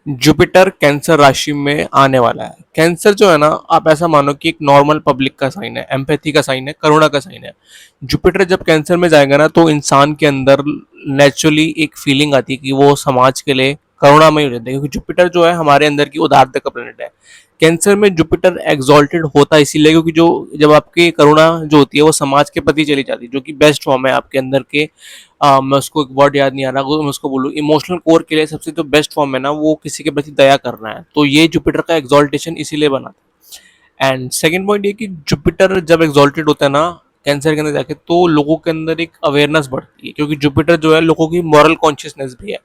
Jupiter cancer राशि में आने वाला है। कैंसर जो है ना, आप ऐसा मानो कि एक नॉर्मल पब्लिक का साइन है, एम्पैथी का साइन है, करुणा का साइन है। जुपिटर जब कैंसर में जाएगा ना, तो इंसान के अंदर नेचुरली एक फीलिंग आती है कि वो समाज के लिए करुणामय हो जाता है, क्योंकि जुपिटर जो है हमारे अंदर की उदारता का प्लेनेट है। कैंसर में जुपिटर एग्जॉल्टेड होता है इसीलिए क्योंकि जो जब आपकी करुणा जो होती है वो समाज के प्रति चली जाती है, जो कि बेस्ट फॉर्म है आपके अंदर के। मैं उसको एक वर्ड याद नहीं आ रहा, मैं उसको बोलूँ इमोशनल कोर के लिए सबसे जो बेस्ट फॉर्म है ना, वो किसी के प्रति दया करना है। तो ये जुपिटर का एग्जॉल्टेशन इसीलिए बना था। एंड सेकंड पॉइंट ये कि जुपिटर जब एग्जॉल्टेड होता है ना कैंसर के अंदर जाके, तो लोगों के अंदर एक अवेयरनेस बढ़ती है, क्योंकि जुपिटर जो है लोगों की मॉरल कॉन्शियसनेस भी है।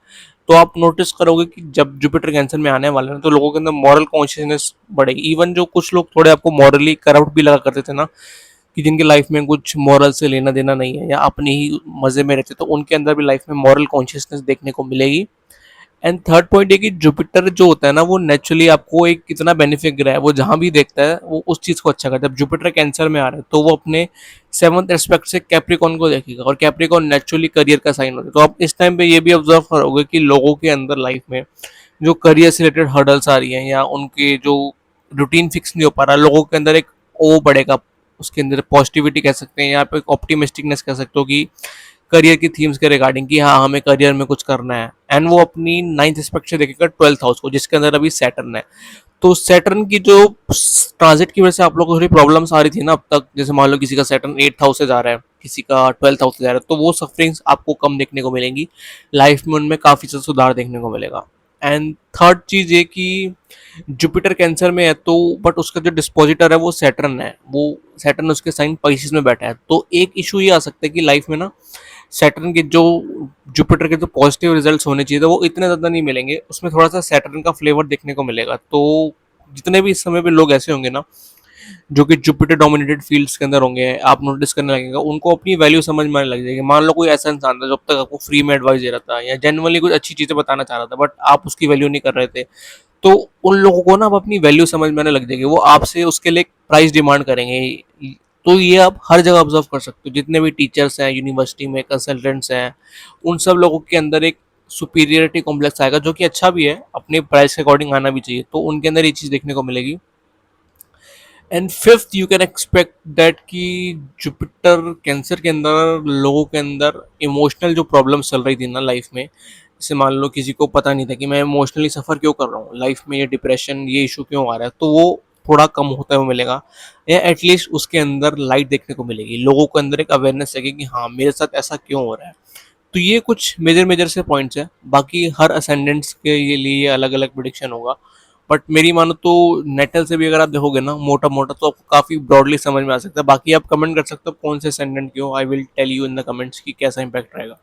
तो आप नोटिस करोगे कि जब जुपिटर कैंसर में आने वाले हैं तो लोगों के अंदर मॉरल कॉन्शियसनेस बढ़ेगी। इवन जो कुछ लोग थोड़े आपको मॉरली करप्ट भी लगा करते थे ना, कि जिनकी लाइफ में कुछ मॉरल से लेना देना नहीं है या अपने ही मजे में रहते, तो उनके अंदर भी लाइफ में मॉरल कॉन्शियसनेस देखने को मिलेगी। एंड थर्ड पॉइंट ये कि जुपिटर जो होता है ना, वो नेचुरली आपको एक कितना बेनिफिट गिरा है, वो जहां भी देखता है वो उस चीज को अच्छा करता है। जब जुपिटर कैंसर में आ रहा है तो वो अपने सेवंथ एस्पेक्ट से कैप्रिकॉन को देखेगा, और कैप्रिकॉन नेचुरली करियर का साइन होता है। तो आप इस टाइम पे ये भी ऑब्जर्व करोगे कि लोगों के अंदर लाइफ में जो करियर से रिलेटेड हर्डल्स आ रही हैं या उनके जो रूटीन फिक्स नहीं हो पा रहा, लोगों के अंदर एक वो बढ़ेगा, उसके अंदर पॉजिटिविटी कह सकते हैं, यहाँ पे एक ऑप्टिमिस्टिकनेस कह सकते हो कि करियर की थीम्स के रिगार्डिंग कि हाँ हमें करियर में कुछ करना है। एंड वो अपनी नाइन्थ एस्पेक्ट से देखेगा ट्वेल्थ हाउस को, जिसके अंदर अभी सैटर्न है। तो सैटर्न की जो ट्रांजिट की वजह से आप लोगों को थोड़ी प्रॉब्लम्स आ रही थी ना अब तक, जैसे मान लो किसी का सैटर्न एट्थ हाउस से जा रहा है, किसी का ट्वेल्थ हाउस से जा रहा है, तो वो सफरिंग्स आपको कम देखने को मिलेंगी। लाइफ में उनमें काफ़ी सा सुधार देखने को मिलेगा। एंड थर्ड चीज़ ये कि जुपिटर कैंसर में है तो बट उसका जो डिस्पोजिटर है वो सैटर्न है, वो सैटर्न उसके साइन पाइसिस में बैठा है। तो एक इशू ये आ सकता है कि लाइफ में ना सैटर्न के जो जुपिटर के जो पॉजिटिव रिजल्ट्स होने चाहिए थे वो इतने ज़्यादा नहीं मिलेंगे, उसमें थोड़ा सा सैटर्न का फ्लेवर देखने को मिलेगा। तो जितने भी इस समय पे लोग ऐसे होंगे ना जो कि जुपिटर डोमिनेटेड फील्ड्स के अंदर होंगे, आप नोटिस करने लगेगा उनको अपनी वैल्यू समझ में आने लग जाएगी। मान लो कोई ऐसा इंसान था जो अब तक आपको फ्री में एडवाइस दे रहा था या जेनुअनली कुछ अच्छी चीज़ें बताना चाह रहा था, बट आप उसकी वैल्यू नहीं कर रहे थे, तो उन लोगों को ना अब अपनी वैल्यू समझ में आने लग जाएगी, वो आपसे उसके लिए प्राइस डिमांड करेंगे। तो ये आप हर जगह ऑब्जर्व कर सकते हो, जितने भी टीचर्स हैं यूनिवर्सिटी में, कंसल्टेंट्स हैं, उन सब लोगों के अंदर एक सुपीरियरिटी कॉम्प्लेक्स आएगा, जो कि अच्छा भी है, अपने प्राइस के अकॉर्डिंग आना भी चाहिए। तो उनके अंदर ये चीज़ देखने को मिलेगी। And fifth you can expect that कि जुपिटर कैंसर के अंदर लोगों के अंदर इमोशनल जो प्रॉब्लम चल रही थी ना लाइफ में, जैसे मान लो किसी को पता नहीं था कि मैं इमोशनली सफ़र क्यों कर रहा हूँ लाइफ में, ये डिप्रेशन ये इशू क्यों आ रहा है, तो वो थोड़ा कम होता हुआ मिलेगा, या एटलीस्ट उसके अंदर लाइट देखने को मिलेगी, लोगों के अंदर एक अवेयरनेस है कि हाँ मेरे साथ ऐसा क्यों हो रहा है। तो ये कुछ मेजर मेजर से पॉइंट्स हैं, बाकी हर असेंडेंट्स के लिए अलग अलग प्रिडिक्शन होगा। बट मेरी मानो तो नेटल से भी अगर आप देखोगे ना मोटा मोटा, तो आपको काफ़ी ब्रॉडली समझ में आ सकता है। बाकी आप कमेंट कर सकते हो कौन से असेंडेंट क्यों, I will tell you in the comments कि कैसा इंपैक्ट रहेगा।